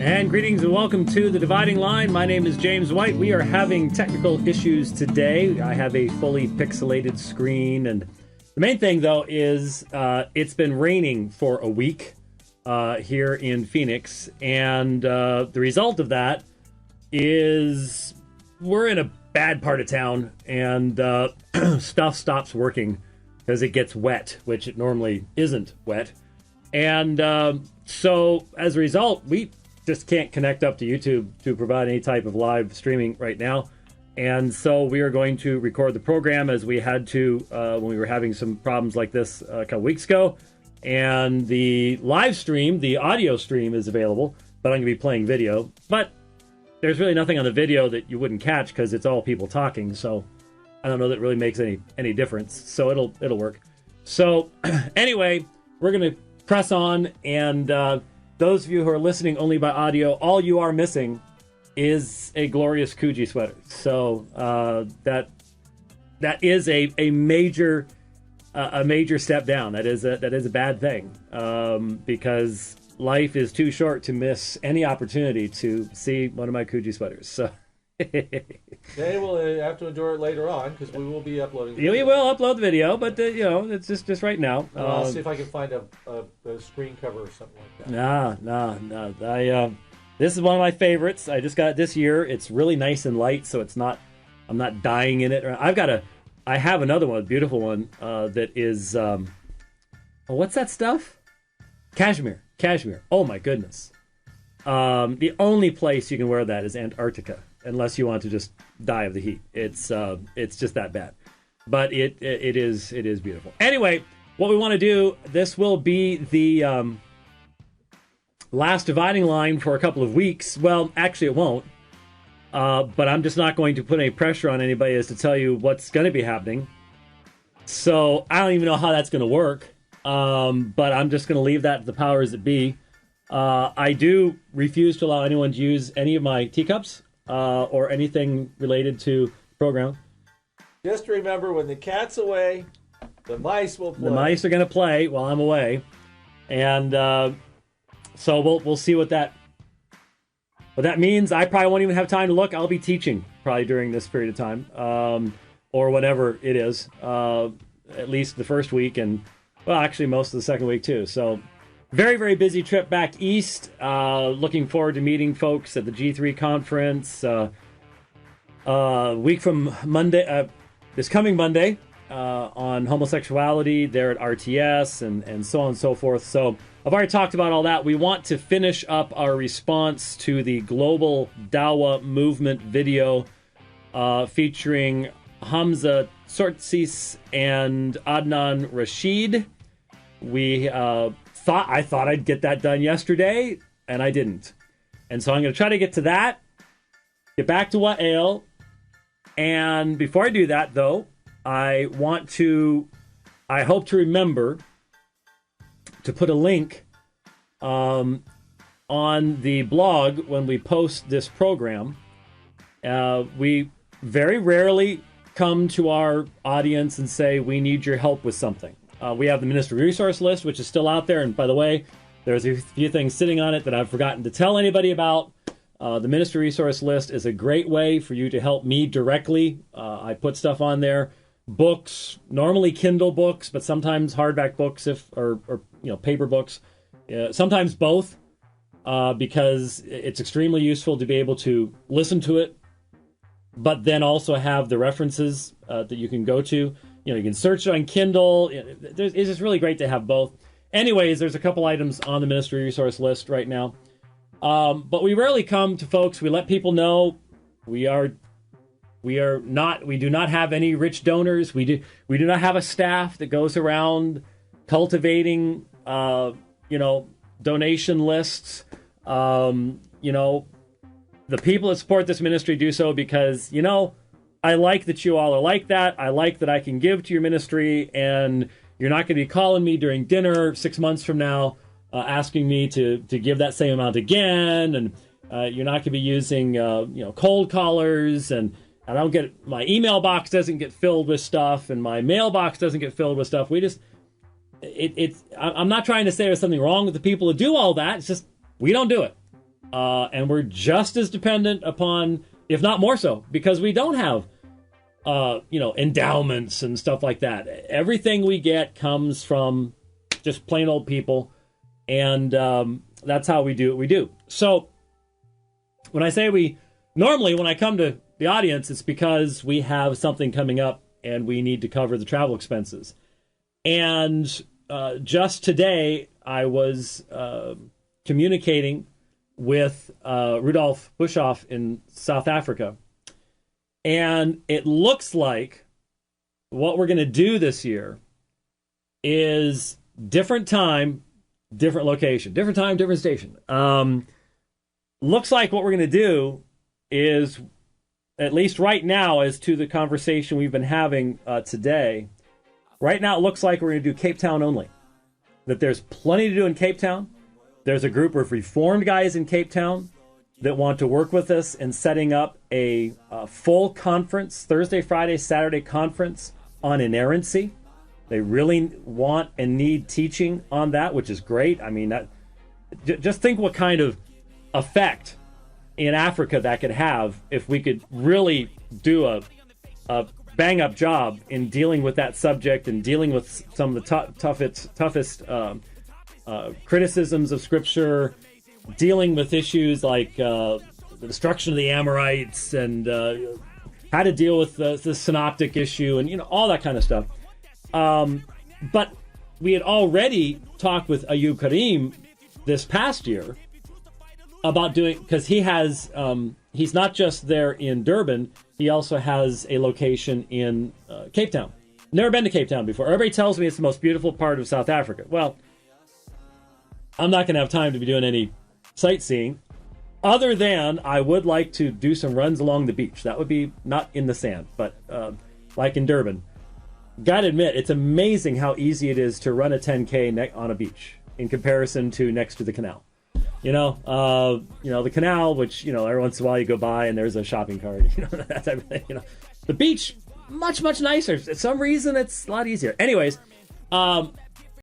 And greetings and welcome to The Dividing Line. My name is James White. We are having technical issues today. I have a fully pixelated screen, and the main thing, though, is it's been raining for a week here in Phoenix, and the result of that is we're in a bad part of town, and stuff stops working because it gets wet, which it normally isn't wet. And so as a result, we just can't connect up to YouTube to provide any type of live streaming right now. And so we are going to record the program as we had to when we were having some problems like this a couple weeks ago. And the live stream, the audio stream, is available, but I'm going to be playing video. But there's really nothing on the video that you wouldn't catch because it's all people talking. So I don't know that it really makes any difference. So it'll work. So anyway, we're going to press on, and those of you who are listening only by audio, all you are missing is a glorious Coogee sweater. So that is a major step down. That is a bad thing because life is too short to miss any opportunity to see one of my Coogee sweaters. So they will have to endure it later on because we will be uploading. We will upload the video, but it's just right now. I'll see if I can find a screen cover or something like that. No. This is one of my favorites. I just got it this year. It's really nice and light, so I'm not dying in it. I have another one, a beautiful one that is what's that stuff? Cashmere. Oh my goodness. The only place you can wear that is Antarctica, unless you want to just die of the heat. It's just that bad. But it is beautiful. Anyway, what we want to do, this will be the last dividing line for a couple of weeks. Well, actually it won't. But I'm just not going to put any pressure on anybody as to tell you what's going to be happening. So I don't even know how that's going to work. But I'm just going to leave that to the powers that be. I do refuse to allow anyone to use any of my teacups or anything related to the program. Just remember, when the cat's away, the mice will play. The mice are going to play while I'm away. And so we'll see what that means. I probably won't even have time to look. I'll be teaching probably during this period of time or whatever it is, at least the first week, and well, actually most of the second week too. So very, very busy trip back east. Looking forward to meeting folks at the G3 conference. Week from Monday, this coming Monday, on homosexuality there at RTS and so on and so forth. So I've already talked about all that. We want to finish up our response to the global Dawa movement video featuring Hamza Sortsis and Adnan Rashid. I thought I'd get that done yesterday, and I didn't. And so I'm going to try to get to that, get back to what ail. And before I do that, though, I hope to remember to put a link on the blog when we post this program. We very rarely come to our audience and say, we need your help with something. We have the Ministry Resource List, which is still out there. And by the way, there's a few things sitting on it that I've forgotten to tell anybody about. The Ministry Resource List is a great way for you to help me directly. I put stuff on there. Books, normally Kindle books, but sometimes hardback books or paper books. Sometimes both, because it's extremely useful to be able to listen to it, but then also have the references that you can go to. You can search it on Kindle. It's just really great to have both. Anyways, there's a couple items on the Ministry Resource List right now. But we rarely come to folks. We let people know we do not have any rich donors. We do not have a staff that goes around cultivating, donation lists. The people that support this ministry do so because, I like that you all are like that. I like that I can give to your ministry, and you're not going to be calling me during dinner 6 months from now asking me to give that same amount again, and you're not going to be using cold callers, and I don't get, my email box doesn't get filled with stuff, and my mailbox doesn't get filled with stuff. I'm not trying to say there's something wrong with the people who do all that. It's just we don't do it. and we're just as dependent upon, if not more so, because we don't have endowments and stuff like that. Everything we get comes from just plain old people, and that's how we do what we do. So when I say normally when I come to the audience, it's because we have something coming up and we need to cover the travel expenses. And just today, I was communicating with Rudolf Bushoff in South Africa. And it looks like what we're going to do this year is different time, different location. Different time, different station. Looks like what we're going to do is, at least right now, as to the conversation we've been having today, right now it looks like we're going to do Cape Town only. That there's plenty to do in Cape Town. There's a group of reformed guys in Cape Town that want to work with us in setting up a full conference, Thursday, Friday, Saturday conference on inerrancy. They really want and need teaching on that, which is great. I mean, just think what kind of effect in Africa that could have if we could really do a bang-up job in dealing with that subject and dealing with some of the toughest criticisms of Scripture, dealing with issues like the destruction of the Amorites and how to deal with the synoptic issue and all that kind of stuff. But we had already talked with Ayub Karim this past year about doing, because he has he's not just there in Durban, he also has a location in Cape Town. Never been to Cape Town before. Everybody tells me it's the most beautiful part of South Africa. Well, I'm not going to have time to be doing any sightseeing, other than I would like to do some runs along the beach. That would be not in the sand, but like in Durban. Gotta admit, it's amazing how easy it is to run a 10K on a beach in comparison to next to the canal. The canal, which, every once in a while you go by and there's a shopping cart, that type of thing, The beach, much, much nicer. For some reason, it's a lot easier. Anyways,